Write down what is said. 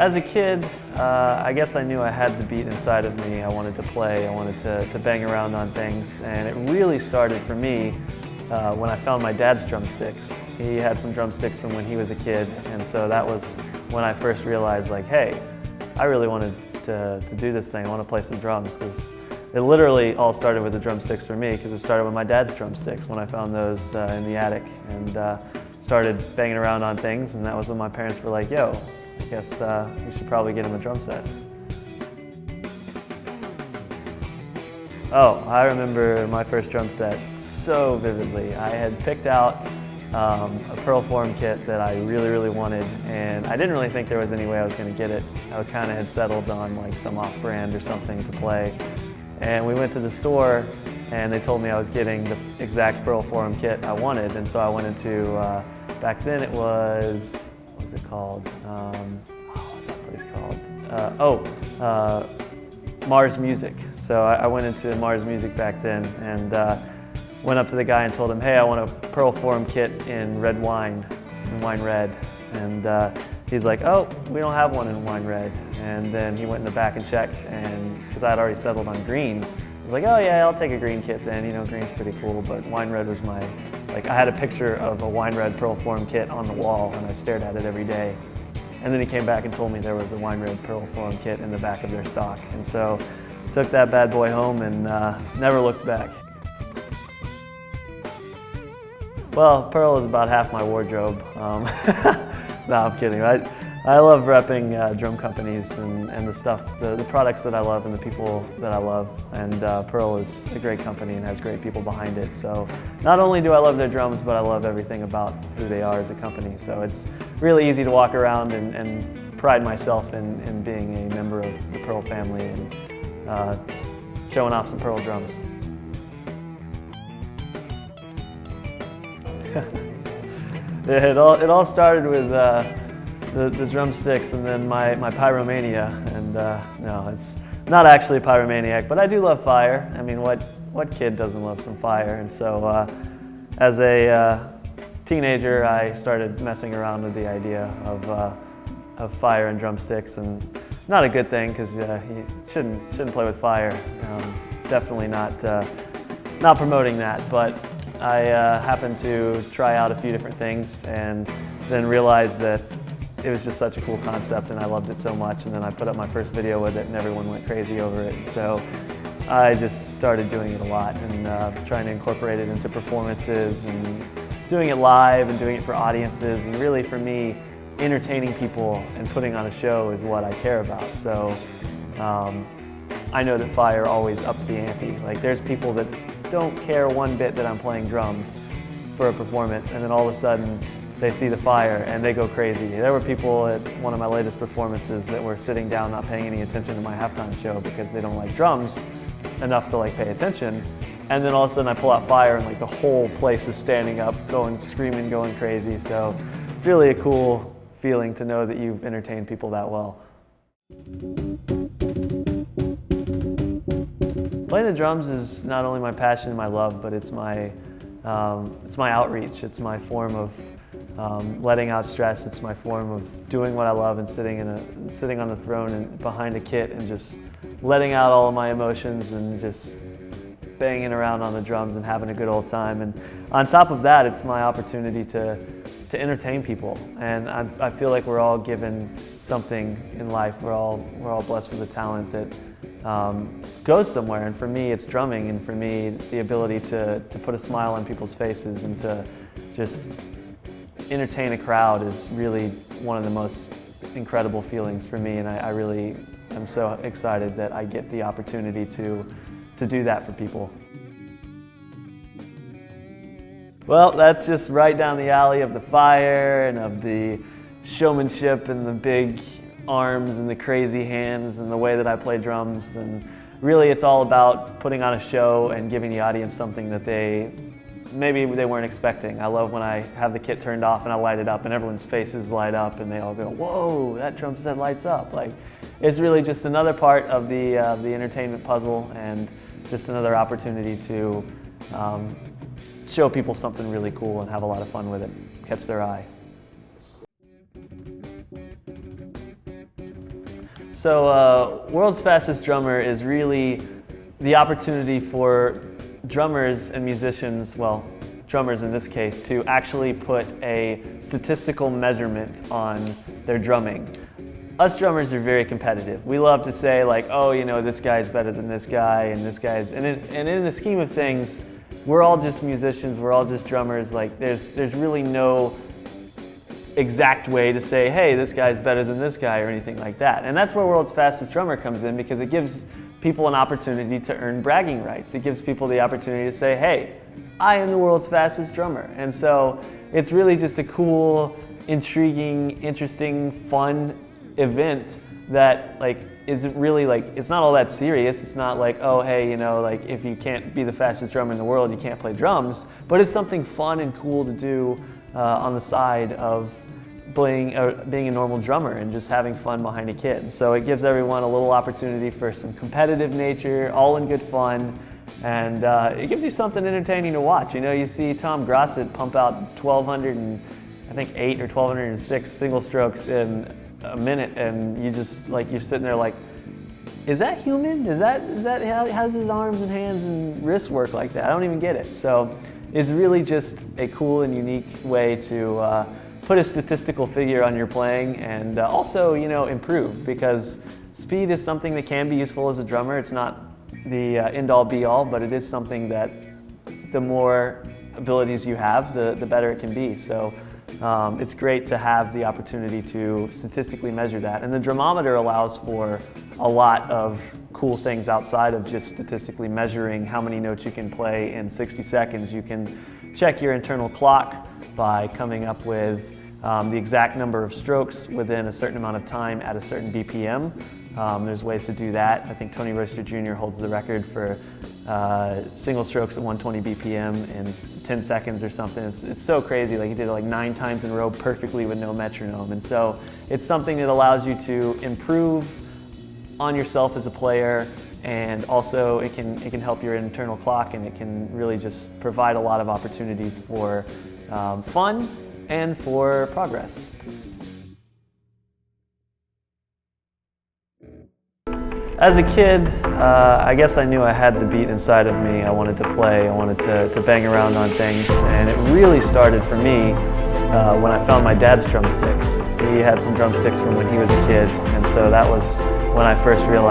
As a kid, I guess I knew I had the beat inside of me. I wanted to play, I wanted to bang around on things, and it really started for me when I found my dad's drumsticks. He had some drumsticks from when he was a kid, and so that was when I first realized, like, hey, I really wanted to do this thing. I want to play some drums, because it literally all started with the drumsticks for me, because it started with my dad's drumsticks when I found those in the attic, and started banging around on things, and that was when my parents were like, yo, I guess we should probably get him a drum set. Oh, I remember my first drum set so vividly. I had picked out a Pearl form kit that I really wanted, and I didn't really think there was any way I was going to get it. I kind of had settled on like some off-brand or something to play. And we went to the store and they told me I was getting the exact Pearl form kit I wanted, and so I went into, back then it was, what was it called? What was that place called? Mars Music. So I went into Mars Music back then and went up to the guy and told him, hey, I want a Pearl form kit in red wine, in wine red. And he's like, oh, we don't have one in wine red. And then he went in the back and checked, and because I had already settled on green, I was like, oh yeah, I'll take a green kit then. You know, green's pretty cool, but wine red was my, like, I had a picture of a wine red Pearl form kit on the wall, and I stared at it every day. And then he came back and told me there was a wine red Pearl form kit in the back of their stock. And so took that bad boy home and never looked back. Well, Pearl is about half my wardrobe. No, I'm kidding. I love repping drum companies and the stuff, the products that I love and the people that I love. And Pearl is a great company and has great people behind it. So not only do I love their drums, but I love everything about who they are as a company. So it's really easy to walk around and pride myself in being a member of the Pearl family and showing off some Pearl drums. It all started with the drumsticks and then my pyromania, and no, it's not actually a pyromaniac, but I do love fire. I mean, what kid doesn't love some fire? And so as a teenager, I started messing around with the idea of fire and drumsticks, and not a good thing, because you shouldn't play with fire. Definitely not promoting that, but I happened to try out a few different things and then realized that it was just such a cool concept and I loved it so much, and then I put up my first video with it and everyone went crazy over it. So I just started doing it a lot and trying to incorporate it into performances and doing it live and doing it for audiences, and really for me, entertaining people and putting on a show is what I care about. So I know that fire always ups the ante. Like, there's people that don't care one bit that I'm playing drums for a performance, and then all of a sudden they see the fire and they go crazy. There were people at one of my latest performances that were sitting down not paying any attention to my halftime show because they don't like drums enough to like pay attention, and then all of a sudden I pull out fire and like the whole place is standing up, going screaming, going crazy. So it's really a cool feeling to know that you've entertained people that well. Playing the drums is not only my passion and my love, but it's my outreach. It's my form of letting out stress. It's my form of doing what I love and sitting on the throne and behind a kit and just letting out all of my emotions and just banging around on the drums and having a good old time. And on top of that, it's my opportunity to entertain people. And I feel like we're all given something in life. We're all blessed with a talent that goes somewhere, and for me it's drumming, and for me the ability to put a smile on people's faces and to just entertain a crowd is really one of the most incredible feelings for me, and I really am so excited that I get the opportunity to do that for people. Well, that's just right down the alley of the fire and of the showmanship and the big arms and the crazy hands and the way that I play drums. And really it's all about putting on a show and giving the audience something that maybe they weren't expecting. I love when I have the kit turned off and I light it up and everyone's faces light up and they all go, whoa, that drum set lights up. Like, it's really just another part of the entertainment puzzle, and just another opportunity to show people something really cool and have a lot of fun with it, catch their eye. So World's Fastest Drummer is really the opportunity for drummers and musicians, well, drummers in this case, to actually put a statistical measurement on their drumming. Us drummers are very competitive. We love to say like, oh, you know, this guy's better than this guy, and this guy's, and in the scheme of things, we're all just musicians, we're all just drummers. Like there's really no exact way to say, hey, this guy's better than this guy or anything like that. And that's where World's Fastest Drummer comes in, because it gives people an opportunity to earn bragging rights. It gives people the opportunity to say, hey, I am the world's fastest drummer. And so it's really just a cool, intriguing, interesting, fun event that like isn't really like, it's not all that serious. It's not like, oh, hey, you know, like if you can't be the fastest drummer in the world, you can't play drums. But it's something fun and cool to do on the side of being a normal drummer and just having fun behind a kid. So it gives everyone a little opportunity for some competitive nature, all in good fun, and it gives you something entertaining to watch. You know, you see Tom Grosset pump out 1,208 or 1,206 single strokes in a minute, and you just like, you're sitting there like, is that human? Is that how does his arms and hands and wrists work like that? I don't even get it. So it's really just a cool and unique way to put a statistical figure on your playing, and also, you know, improve, because speed is something that can be useful as a drummer. It's not the end-all be-all, but it is something that the more abilities you have, the better it can be. So it's great to have the opportunity to statistically measure that. And the drummometer allows for a lot of cool things outside of just statistically measuring how many notes you can play in 60 seconds. You can check your internal clock by coming up with the exact number of strokes within a certain amount of time at a certain BPM. There's ways to do that. I think Tony Royster Jr. holds the record for single strokes at 120 BPM in 10 seconds or something. It's so crazy. Like he did it like 9 times in a row perfectly with no metronome. And so it's something that allows you to improve on yourself as a player, and also it can help your internal clock, and it can really just provide a lot of opportunities for fun and for progress. As a kid, I guess I knew I had the beat inside of me. I wanted to play, I wanted to bang around on things, and it really started for me when I found my dad's drumsticks. He had some drumsticks from when he was a kid, and so that was when I first realized